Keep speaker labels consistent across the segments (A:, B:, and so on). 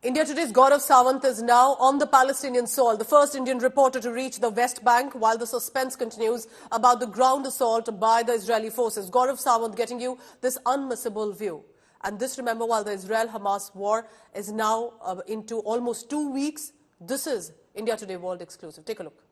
A: India Today's Gaurav Sawant is now on the Palestinian soil, the first Indian reporter to reach the West Bank while the suspense continues about the ground assault by the Israeli forces. Gaurav Sawant getting you this unmissable view. And this, remember, while the Israel-Hamas war is now into almost 2 weeks, this is India Today World Exclusive. Take a look.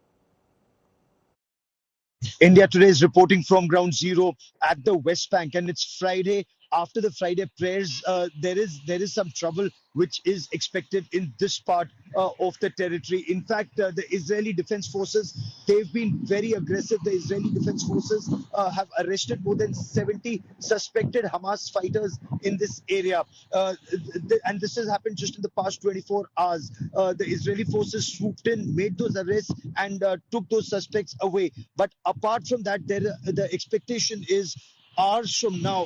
B: India Today is reporting from Ground Zero at the West Bank, and it's Friday. After the Friday prayers, there is some trouble which is expected in this part of the territory. In fact, the Israeli Defense Forces, they've been very aggressive. The Israeli Defense Forces have arrested more than 70 suspected Hamas fighters in this area. And this has happened just in the past 24 hours. The Israeli forces swooped in, made those arrests, and took those suspects away. But apart from that, the expectation is hours from now,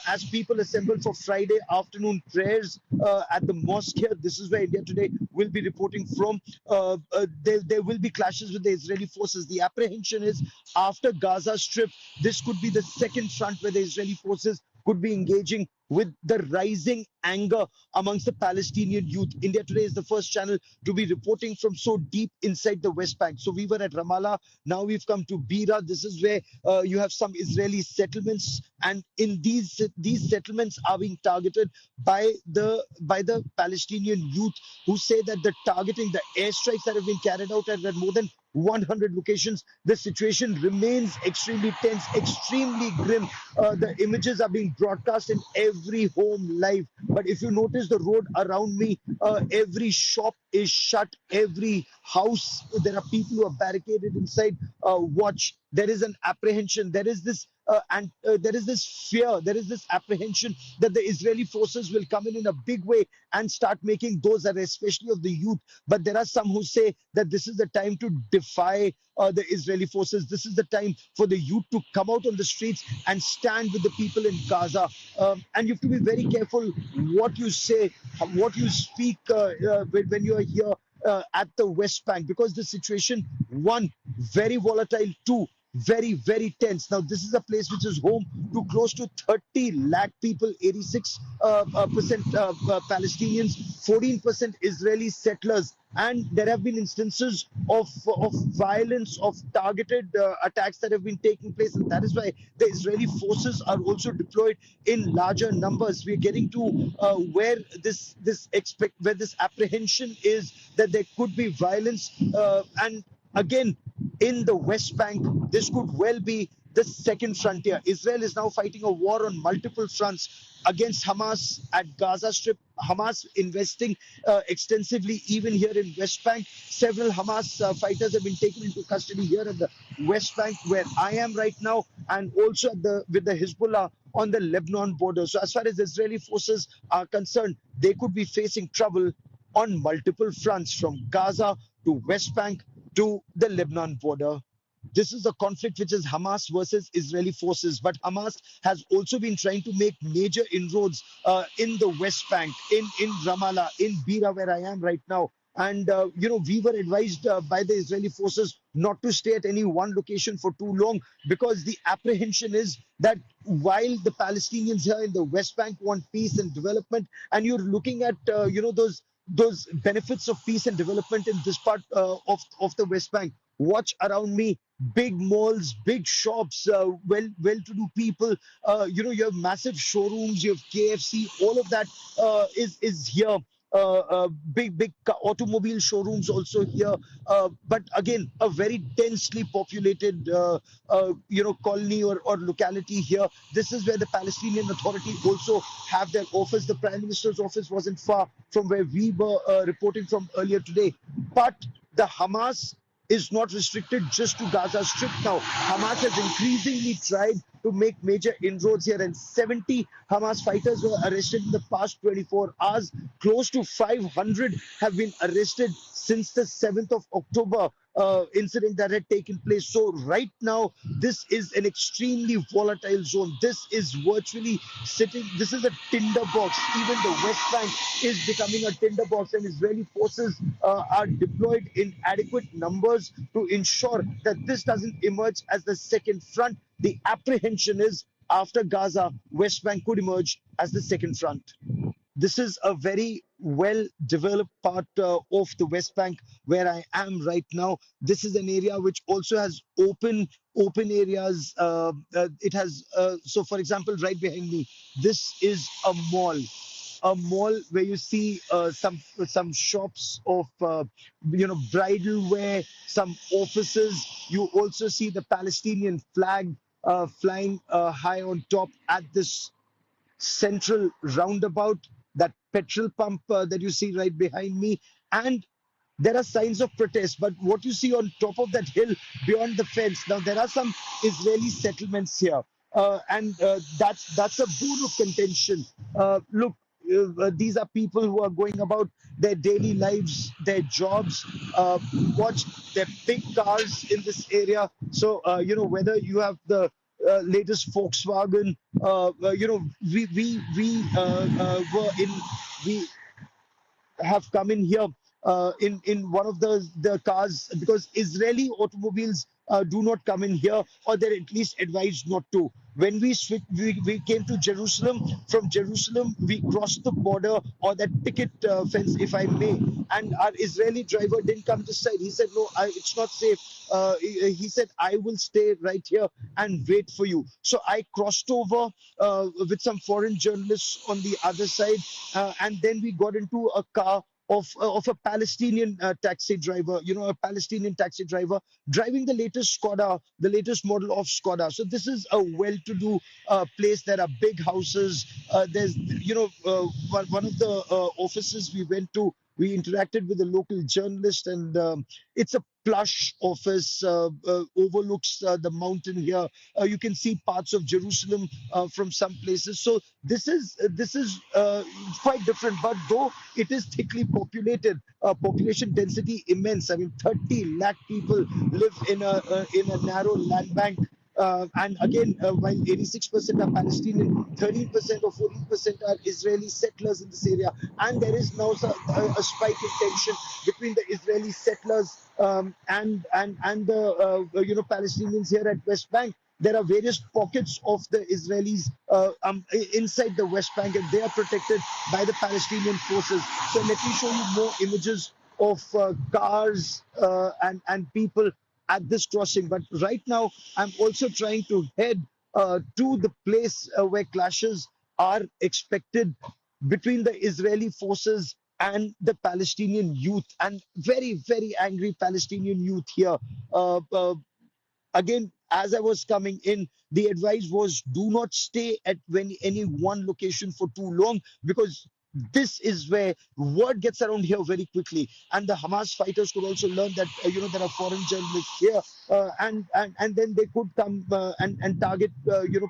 B: as people assemble for Friday afternoon prayers at the mosque here. This is where India Today will be reporting from. There will be clashes with the Israeli forces. The apprehension is after Gaza Strip, this could be the second front where the Israeli forces could be engaging with the rising anger amongst the Palestinian youth. India Today is the first channel to be reporting from so deep inside the West Bank. So we were at Ramallah, now we've come to Beira. This is where you have some Israeli settlements, and in these settlements are being targeted by the Palestinian youth, who say that the targeting, the airstrikes that have been carried out at more than 100 locations. The situation remains extremely tense, extremely grim. The images are being broadcast in every home live. But if you notice the road around me, every shop is shut, every house, there are people who are barricaded inside. Watch, there is an apprehension, there is this there is this fear, there is this apprehension that the Israeli forces will come in a big way and start making those arrests, especially of the youth. But there are some who say that this is the time to defy the Israeli forces. This is the time for the youth to come out on the streets and stand with the people in Gaza. And you have to be very careful what you say, what you speak when you are here at the West Bank, because the situation, one, very volatile, two, very, very tense. Now, this is a place which is home to close to 30 lakh people, 86% Palestinians, 14% Israeli settlers. And there have been instances of violence, of targeted attacks that have been taking place. And that is why the Israeli forces are also deployed in larger numbers. We're getting to where this apprehension is that there could be violence. And again, in the West Bank, this could well be the second frontier. Israel is now fighting a war on multiple fronts against Hamas at Gaza Strip. Hamas investing extensively even here in West Bank. Several Hamas fighters have been taken into custody here at the West Bank, where I am right now, and also with the Hezbollah on the Lebanon border. So as far as Israeli forces are concerned, they could be facing trouble on multiple fronts, from Gaza to West Bank to the Lebanon border. This is a conflict which is Hamas versus Israeli forces, but Hamas has also been trying to make major inroads in the West Bank, in Ramallah, in Beira, where I am right now. And, we were advised by the Israeli forces not to stay at any one location for too long, because the apprehension is that while the Palestinians here in the West Bank want peace and development, and you're looking at, those benefits of peace and development in this part of the West Bank. Watch around me, big malls, big shops, well-to-do people. You have massive showrooms, you have KFC, all of that is here. Big automobile showrooms also here. But again, a very densely populated, colony or locality here. This is where the Palestinian Authority also have their office. The Prime Minister's office wasn't far from where we were reporting from earlier today. But the Hamas is not restricted just to Gaza Strip now. Hamas has increasingly tried to make major inroads here, and 70 Hamas fighters were arrested in the past 24 hours. Close to 500 have been arrested since the 7th of October incident that had taken place. So right now, this is an extremely volatile zone. This is virtually this is a tinderbox. Even the West Bank is becoming a tinderbox, and Israeli forces are deployed in adequate numbers to ensure that this doesn't emerge as the second front. The apprehension is after Gaza, West Bank could emerge as the second front. This is a very well developed part of the West Bank where I am right now. This is an area which also has open areas. It has so, for example, right behind me, this is a mall where you see some shops of bridal wear, some offices. You also see the Palestinian flag flying high on top at this central roundabout, that petrol pump that you see right behind me, and there are signs of protest. But what you see on top of that hill beyond the fence, now there are some Israeli settlements here, and that's a bone of contention. Look, these are people who are going about their daily lives, their jobs. Watch, their big cars in this area. So whether you have the latest Volkswagen, were in we have come in here in one of the cars, because Israeli automobiles do not come in here, or they're at least advised not to. When we came to Jerusalem. From Jerusalem, we crossed the border, or that picket fence, if I may, and our Israeli driver didn't come this side. He said, "No, it's not safe." He said, "I will stay right here and wait for you." So I crossed over with some foreign journalists on the other side, and then we got into a car of a Palestinian taxi driver, a Palestinian taxi driver driving the latest Skoda, the latest model of Skoda. So this is a well-to-do place. There are big houses. There's, one of the offices we went to, we interacted with a local journalist, and it's a plush office, overlooks the mountain here. You can see parts of Jerusalem from some places. So this is quite different. But though it is thickly populated, population density immense. I mean, 30 lakh people live in a narrow land bank. And again, while 86% are Palestinian, 13% or 14% are Israeli settlers in this area. And there is now a spike in tension between the Israeli settlers and the Palestinians here at West Bank. There are various pockets of the Israelis inside the West Bank, and they are protected by the Palestinian forces. So let me show you more images of cars and people at this crossing. But right now, I'm also trying to head to the place where clashes are expected between the Israeli forces and the Palestinian youth, and very, very angry Palestinian youth here. Again, as I was coming in, the advice was, do not stay at any one location for too long, because this is where word gets around here very quickly. And the Hamas fighters could also learn that there are foreign journalists here, and then they could come and target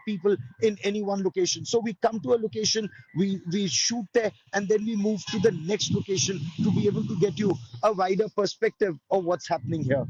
B: people in any one location. So we come to a location, we shoot there, and then we move to the next location to be able to get you a wider perspective of what's happening here.